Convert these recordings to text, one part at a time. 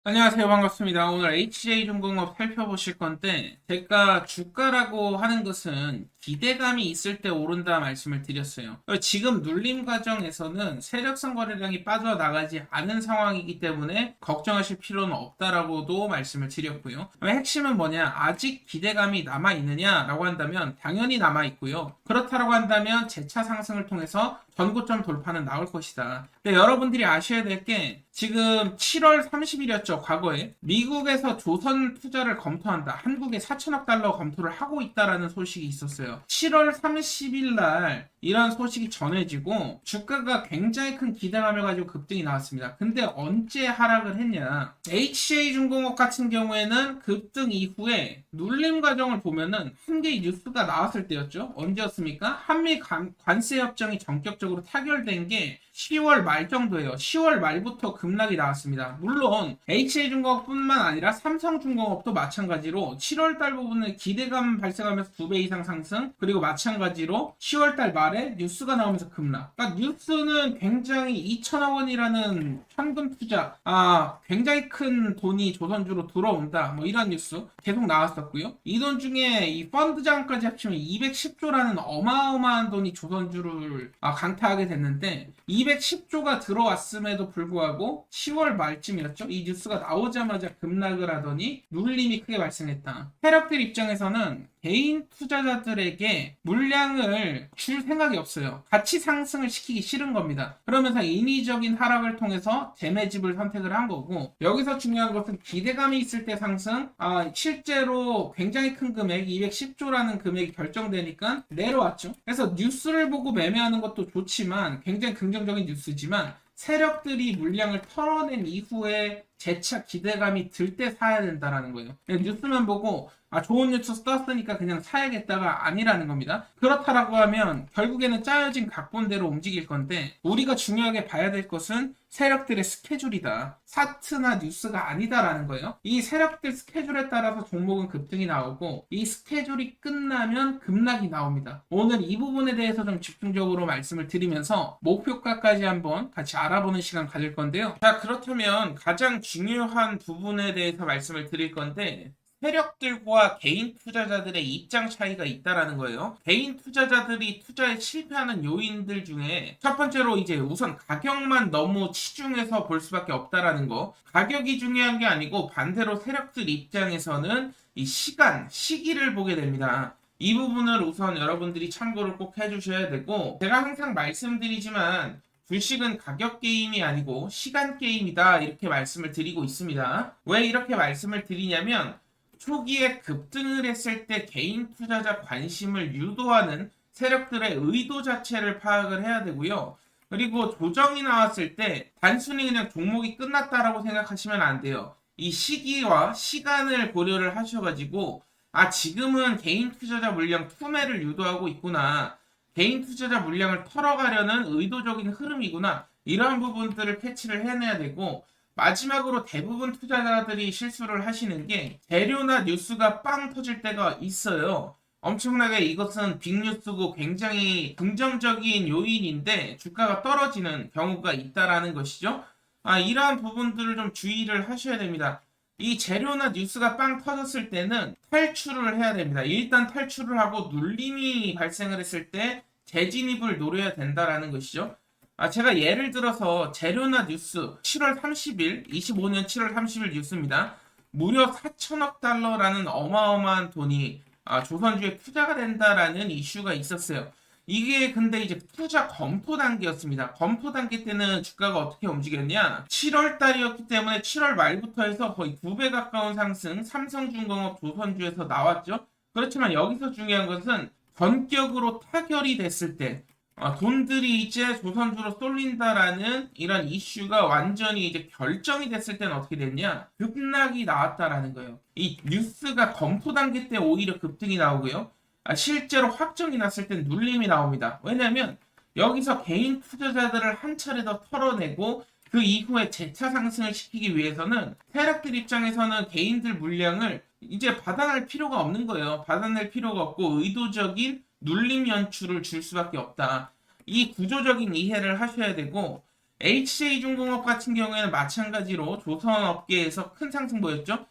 안녕하세요. 반갑습니다. 오늘 HJ중공업 살펴보실 건데, 제가 주가라고 하는 것은 기대감이 있을 때 오른다 말씀을 드렸어요. 지금 눌림 과정에서는 세력성 거래량이 빠져나가지 않은 상황이기 때문에 걱정하실 필요는 없다라고도 말씀을 드렸고요. 핵심은 뭐냐? 아직 기대감이 남아있느냐라고 한다면 당연히 남아있고요. 그렇다고 한다면 재차 상승을 통해서 전고점 돌파는 나올 것이다. 근데 여러분들이 아셔야 될 게 지금 7월 30일이었죠. 과거에 미국에서 조선 투자를 검토한다. 한국에 4천억 달러 검토를 하고 있다라는 소식이 있었어요. 7월 30일 날 이런 소식이 전해지고 주가가 굉장히 큰 기대감을 가지고 급등이 나왔습니다. 근데 언제 하락을 했냐? HJ중공업 같은 경우에는 급등 이후에 눌림 과정을 보면은 한 개의 뉴스가 나왔을 때였죠. 언제였습니까? 한미 관세 협정이 전격적으로 타결된 게 10월 말 정도예요. 10월 말부터 급락이 나왔습니다. 물론 HJ중공업뿐만 아니라 삼성중공업도 마찬가지로 7월 달 부분에 기대감 발생하면서 2배 이상 상승, 그리고 마찬가지로 10월 달 말에 뉴스가 나오면서 급락. 그러니까 뉴스는 굉장히 2천억 원이라는 현금 투자, 굉장히 큰 돈이 조선주로 들어온다. 뭐 이런 뉴스 계속 나왔었고요. 이 돈 중에 이 펀드 자금까지 합치면 210조라는 어마어마한 돈이 조선주를 강타하게 됐는데 210조가 들어왔음에도 불구하고 10월 말쯤이었죠. 이 뉴스가 나오자마자 급락을 하더니 눌림이 크게 발생했다. 세력들 입장에서는 개인 투자자들에게 물량을 줄 생각이 없어요. 같이 상승을 시키기 싫은 겁니다. 그러면서 인위적인 하락을 통해서 재매집을 선택을 한 거고, 여기서 중요한 것은 기대감이 있을 때 상승, 실제로 굉장히 큰 금액 210조라는 금액이 결정되니까 내려왔죠. 그래서 뉴스를 보고 매매하는 것도 좋지만 굉장히 긍정적인 뉴스지만 세력들이 물량을 털어낸 이후에 재차 기대감이 들 때 사야 된다라는 거예요. 뉴스만 보고 좋은 뉴스 떴으니까 그냥 사야겠다가 아니라는 겁니다. 그렇다라고 하면 결국에는 짜여진 각본대로 움직일 건데 우리가 중요하게 봐야 될 것은 세력들의 스케줄이다. 사트나 뉴스가 아니다라는 거예요. 이 세력들 스케줄에 따라서 종목은 급등이 나오고 이 스케줄이 끝나면 급락이 나옵니다. 오늘 이 부분에 대해서 좀 집중적으로 말씀을 드리면서 목표가까지 한번 같이 알아보는 시간 가질 건데요. 자, 그렇다면 가장 중요한 부분에 대해서 말씀을 드릴 건데 세력들과 개인 투자자들의 입장 차이가 있다라는 거예요. 개인 투자자들이 투자에 실패하는 요인들 중에 첫 번째로 이제 우선 가격만 너무 치중해서 볼 수밖에 없다라는 거. 가격이 중요한 게 아니고 반대로 세력들 입장에서는 이 시기를 보게 됩니다. 이 부분을 우선 여러분들이 참고를 꼭 해주셔야 되고, 제가 항상 말씀드리지만 주식은 가격 게임이 아니고 시간 게임이다 이렇게 말씀을 드리고 있습니다. 왜 이렇게 말씀을 드리냐면 초기에 급등을 했을 때 개인 투자자 관심을 유도하는 세력들의 의도 자체를 파악을 해야 되고요. 그리고 조정이 나왔을 때 단순히 그냥 종목이 끝났다라고 생각하시면 안 돼요. 이 시기와 시간을 고려를 하셔가지고 지금은 개인 투자자 물량 투매를 유도하고 있구나. 개인 투자자 물량을 털어가려는 의도적인 흐름이구나. 이러한 부분들을 캐치를 해내야 되고 마지막으로 대부분 투자자들이 실수를 하시는 게 재료나 뉴스가 빵 터질 때가 있어요. 엄청나게 이것은 빅뉴스고 굉장히 긍정적인 요인인데 주가가 떨어지는 경우가 있다라는 것이죠. 이러한 부분들을 좀 주의를 하셔야 됩니다. 이 재료나 뉴스가 빵 터졌을 때는 탈출을 해야 됩니다. 일단 탈출을 하고 눌림이 발생을 했을 때 재진입을 노려야 된다라는 것이죠. 제가 예를 들어서 재료나 뉴스 7월 30일, 25년 7월 30일 뉴스입니다. 무려 4천억 달러라는 어마어마한 돈이 조선주에 투자가 된다라는 이슈가 있었어요. 이게 근데 이제 투자 검토 단계였습니다. 검토 단계 때는 주가가 어떻게 움직였냐? 7월 달이었기 때문에 7월 말부터 해서 거의 2배 가까운 상승, 삼성중공업 조선주에서 나왔죠. 그렇지만 여기서 중요한 것은 전격으로 타결이 됐을 때 돈들이 이제 조선주로 쏠린다라는 이런 이슈가 완전히 이제 결정이 됐을 때는 어떻게 됐냐? 급락이 나왔다라는 거예요. 이 뉴스가 검토 단계 때 오히려 급등이 나오고요. 실제로 확정이 났을 땐 눌림이 나옵니다. 왜냐하면 여기서 개인 투자자들을 한 차례 더 털어내고 그 이후에 재차 상승을 시키기 위해서는 세력들 입장에서는 개인들 물량을 이제 받아낼 필요가 없는 거예요. 받아낼 필요가 없고 의도적인 눌림 연출을 줄 수밖에 없다. 이 구조적인 이해를 하셔야 되고 HJ중공업 같은 경우에는 마찬가지로 조선업계에서 큰 상승 보였죠.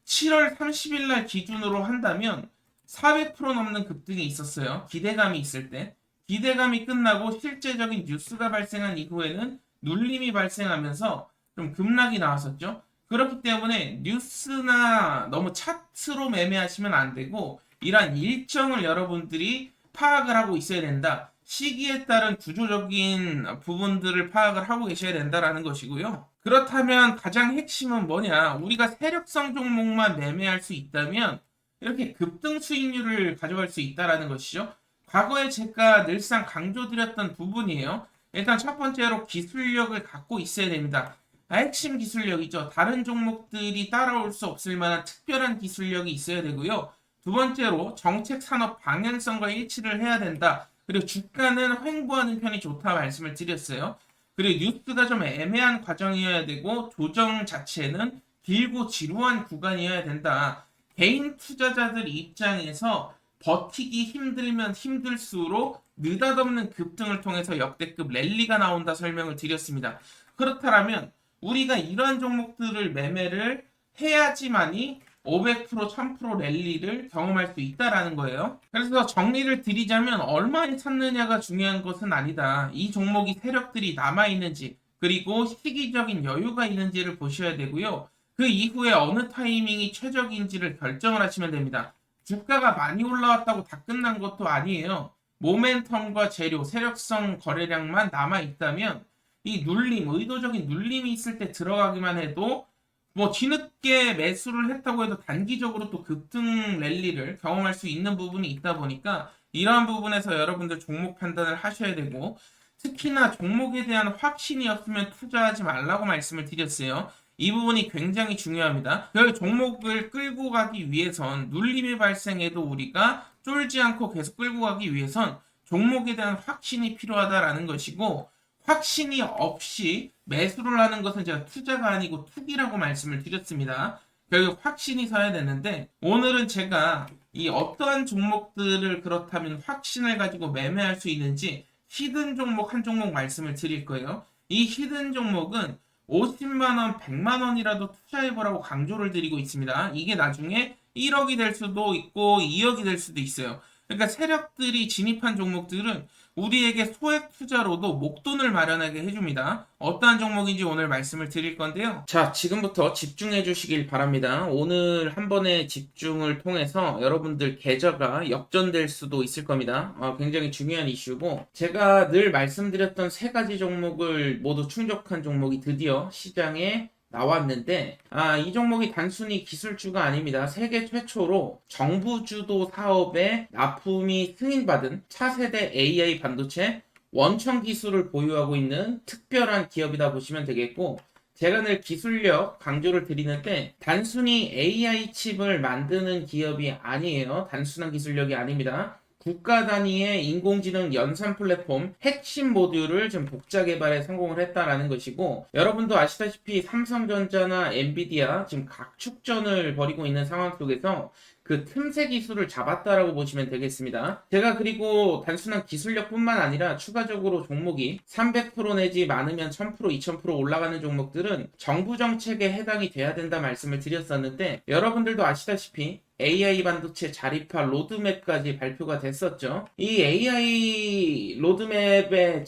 7월 30일 날 기준으로 한다면 400% 넘는 급등이 있었어요. 기대감이 있을 때. 기대감이 끝나고 실제적인 뉴스가 발생한 이후에는 눌림이 발생하면서 좀 급락이 나왔었죠. 그렇기 때문에 뉴스나 너무 차트로 매매하시면 안 되고 이러한 일정을 여러분들이 파악을 하고 있어야 된다. 시기에 따른 구조적인 부분들을 파악을 하고 계셔야 된다라는 것이고요. 그렇다면 가장 핵심은 뭐냐? 우리가 세력성 종목만 매매할 수 있다면 이렇게 급등 수익률을 가져갈 수 있다라는 것이죠. 과거에 제가 늘상 강조드렸던 부분이에요. 일단 첫 번째로 기술력을 갖고 있어야 됩니다. 핵심 기술력이죠. 다른 종목들이 따라올 수 없을 만한 특별한 기술력이 있어야 되고요. 두 번째로 정책 산업 방향성과 일치를 해야 된다. 그리고 주가는 횡보하는 편이 좋다 말씀을 드렸어요. 그리고 뉴스가 좀 애매한 과정이어야 되고 조정 자체는 길고 지루한 구간이어야 된다. 개인 투자자들 입장에서 버티기 힘들면 힘들수록 느닷없는 급등을 통해서 역대급 랠리가 나온다 설명을 드렸습니다. 그렇다면 우리가 이러한 종목들을 매매를 해야지만이 500%, 1000% 랠리를 경험할 수 있다라는 거예요. 그래서 정리를 드리자면 얼마에 샀느냐가 중요한 것은 아니다. 이 종목이 세력들이 남아있는지 그리고 시기적인 여유가 있는지를 보셔야 되고요. 그 이후에 어느 타이밍이 최적인지를 결정을 하시면 됩니다. 주가가 많이 올라왔다고 다 끝난 것도 아니에요. 모멘텀과 재료, 세력성 거래량만 남아있다면 이 눌림, 의도적인 눌림이 있을 때 들어가기만 해도 뭐 뒤늦게 매수를 했다고 해도 단기적으로 또 급등 랠리를 경험할 수 있는 부분이 있다 보니까 이러한 부분에서 여러분들 종목 판단을 하셔야 되고 특히나 종목에 대한 확신이 없으면 투자하지 말라고 말씀을 드렸어요. 이 부분이 굉장히 중요합니다. 그 종목을 끌고 가기 위해선 눌림이 발생해도 우리가 쫄지 않고 계속 끌고 가기 위해선 종목에 대한 확신이 필요하다라는 것이고 확신이 없이 매수를 하는 것은 제가 투자가 아니고 투기라고 말씀을 드렸습니다. 결국 확신이 서야 되는데 오늘은 제가 이 어떠한 종목들을 그렇다면 확신을 가지고 매매할 수 있는지 히든 종목 한 종목 말씀을 드릴 거예요. 이 히든 종목은 50만원, 100만원이라도 투자해보라고 강조를 드리고 있습니다. 이게 나중에 1억이 될 수도 있고 2억이 될 수도 있어요. 그러니까 세력들이 진입한 종목들은 우리에게 소액 투자로도 목돈을 마련하게 해줍니다. 어떠한 종목인지 오늘 말씀을 드릴 건데요. 자, 지금부터 집중해 주시길 바랍니다. 오늘 한 번의 집중을 통해서 여러분들 계좌가 역전될 수도 있을 겁니다. 굉장히 중요한 이슈고 제가 늘 말씀드렸던 세 가지 종목을 모두 충족한 종목이 드디어 시장에 나왔는데 이 종목이 단순히 기술주가 아닙니다. 세계 최초로 정부 주도 사업에 납품이 승인받은 차세대 AI 반도체 원천 기술을 보유하고 있는 특별한 기업이다 보시면 되겠고 제가 늘 기술력 강조를 드리는데 단순히 AI 칩을 만드는 기업이 아니에요. 단순한 기술력이 아닙니다. 국가 단위의 인공지능 연산 플랫폼 핵심 모듈을 좀 복자 개발에 성공을 했다라는 것이고 여러분도 아시다시피 삼성전자나 엔비디아 지금 각축전을 벌이고 있는 상황 속에서 그 틈새 기술을 잡았다라고 보시면 되겠습니다. 제가 그리고 단순한 기술력뿐만 아니라 추가적으로 종목이 300% 내지 많으면 1000%, 2000% 올라가는 종목들은 정부 정책에 해당이 돼야 된다 말씀을 드렸었는데 여러분들도 아시다시피 AI 반도체 자립화 로드맵까지 발표가 됐었죠. 이 AI 로드맵에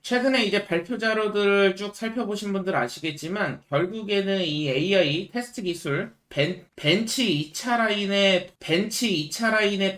최근에 이제 발표 자료들을 쭉 살펴보신 분들 아시겠지만 결국에는 이 AI 테스트 기술 벤치 2차 라인에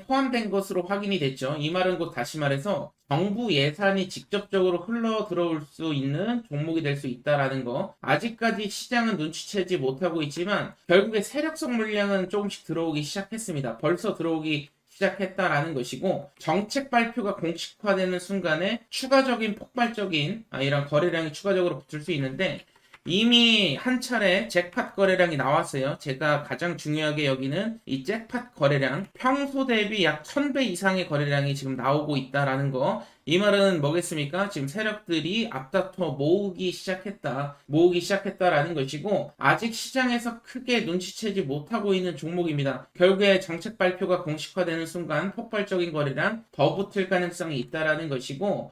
포함된 것으로 확인이 됐죠. 이 말은 곧 다시 말해서 정부 예산이 직접적으로 흘러 들어올 수 있는 종목이 될 수 있다라는 거. 아직까지 시장은 눈치채지 못하고 있지만 결국에 세력성 물량은 조금씩 들어오기 시작했습니다. 벌써 들어오기 시작했다라는 것이고 정책 발표가 공식화되는 순간에 추가적인 폭발적인 이런 거래량이 추가적으로 붙을 수 있는데 이미 한 차례 잭팟 거래량이 나왔어요. 제가 가장 중요하게 여기는 이 잭팟 거래량 평소 대비 약 1000배 이상의 거래량이 지금 나오고 있다라는 거. 이 말은 뭐겠습니까? 지금 세력들이 앞다퉈 모으기 시작했다라는 것이고 아직 시장에서 크게 눈치채지 못하고 있는 종목입니다. 결국에 정책 발표가 공식화되는 순간 폭발적인 거래량 더 붙을 가능성이 있다라는 것이고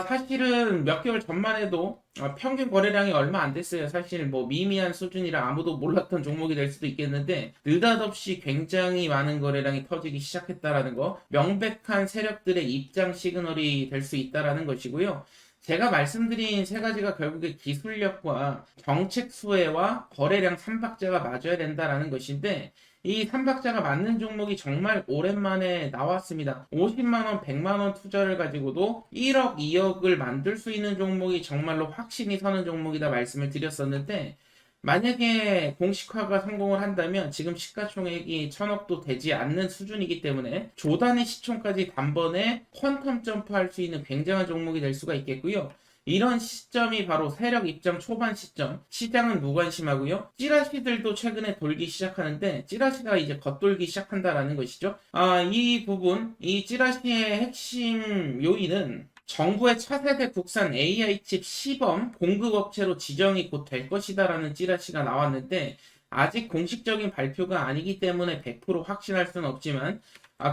사실은 몇 개월 전만 해도 평균 거래량이 얼마 안 됐어요. 사실 뭐 미미한 수준이라 아무도 몰랐던 종목이 될 수도 있겠는데 느닷없이 굉장히 많은 거래량이 터지기 시작했다라는 거, 명백한 세력들의 입장 시그널이 될 수 있다라는 것이고요. 제가 말씀드린 세 가지가 결국에 기술력과 정책 수혜와 거래량 삼박자가 맞아야 된다라는 것인데, 이 삼박자가 맞는 종목이 정말 오랜만에 나왔습니다. 50만 원, 100만 원 투자를 가지고도 1억, 2억을 만들 수 있는 종목이 정말로 확신이 서는 종목이다 말씀을 드렸었는데, 만약에 공식화가 성공을 한다면 지금 시가총액이 1000억도 되지 않는 수준이기 때문에 조단위 시총까지 단번에 퀀텀 점프할 수 있는 굉장한 종목이 될 수가 있겠고요. 이런 시점이 바로 세력 입장 초반 시점. 시장은 무관심하고요. 찌라시들도 최근에 돌기 시작하는데 찌라시가 이제 겉돌기 시작한다라는 것이죠. 이 부분, 이 찌라시의 핵심 요인은 정부의 차세대 국산 AI 칩 시범 공급업체로 지정이 곧 될 것이다라는 찌라시가 나왔는데, 아직 공식적인 발표가 아니기 때문에 100% 확신할 수는 없지만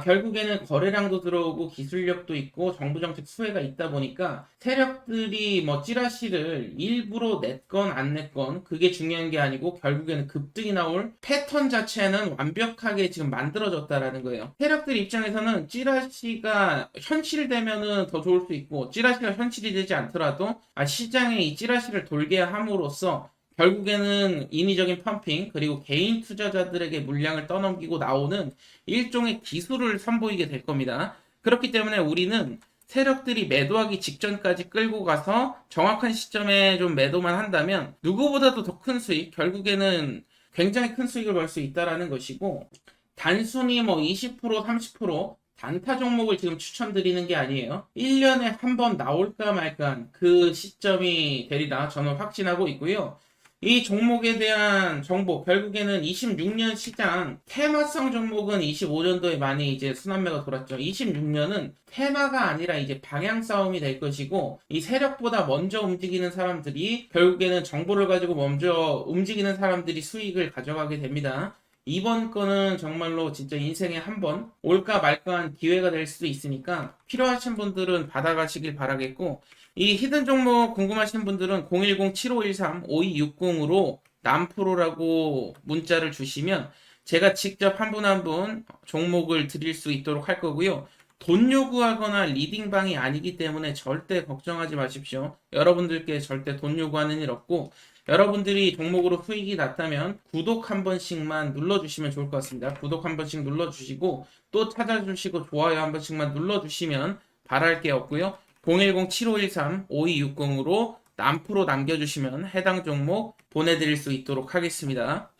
결국에는 거래량도 들어오고 기술력도 있고 정부 정책 수혜가 있다 보니까 세력들이 뭐 찌라시를 일부러 냈건 안 냈건 그게 중요한 게 아니고 결국에는 급등이 나올 패턴 자체는 완벽하게 지금 만들어졌다라는 거예요. 세력들 입장에서는 찌라시가 현실되면은 더 좋을 수 있고, 찌라시가 현실이 되지 않더라도 시장에 이 찌라시를 돌게 함으로써 결국에는 인위적인 펌핑 그리고 개인 투자자들에게 물량을 떠넘기고 나오는 일종의 기술을 선보이게 될 겁니다. 그렇기 때문에 우리는 세력들이 매도하기 직전까지 끌고 가서 정확한 시점에 좀 매도만 한다면 누구보다도 더 큰 수익, 결국에는 굉장히 큰 수익을 벌 수 있다라는 것이고, 단순히 뭐 20%, 30% 단타 종목을 지금 추천드리는 게 아니에요. 1년에 한 번 나올까 말까 그 시점이 되리라 저는 확신하고 있고요. 이 종목에 대한 정보, 결국에는 26년 시장 테마성 종목은 25년도에 많이 이제 순환매가 돌았죠. 26년은 테마가 아니라 이제 방향 싸움이 될 것이고, 이 세력보다 먼저 움직이는 사람들이 결국에는 정보를 가지고 먼저 움직이는 사람들이 수익을 가져가게 됩니다. 이번 거는 정말로 진짜 인생에 한 번 올까 말까한 기회가 될 수도 있으니까 필요하신 분들은 받아가시길 바라겠고, 이 히든 종목 궁금하신 분들은 010-7513-5260으로 남프로라고 문자를 주시면 제가 직접 한 분 한 분 종목을 드릴 수 있도록 할 거고요. 돈 요구하거나 리딩방이 아니기 때문에 절대 걱정하지 마십시오. 여러분들께 절대 돈 요구하는 일 없고, 여러분들이 종목으로 수익이 났다면 구독 한 번씩만 눌러주시면 좋을 것 같습니다. 구독 한 번씩 눌러주시고 또 찾아주시고 좋아요 한 번씩만 눌러주시면 바랄 게 없고요. 010-7513-5260으로 남프로 남겨주시면 해당 종목 보내드릴 수 있도록 하겠습니다.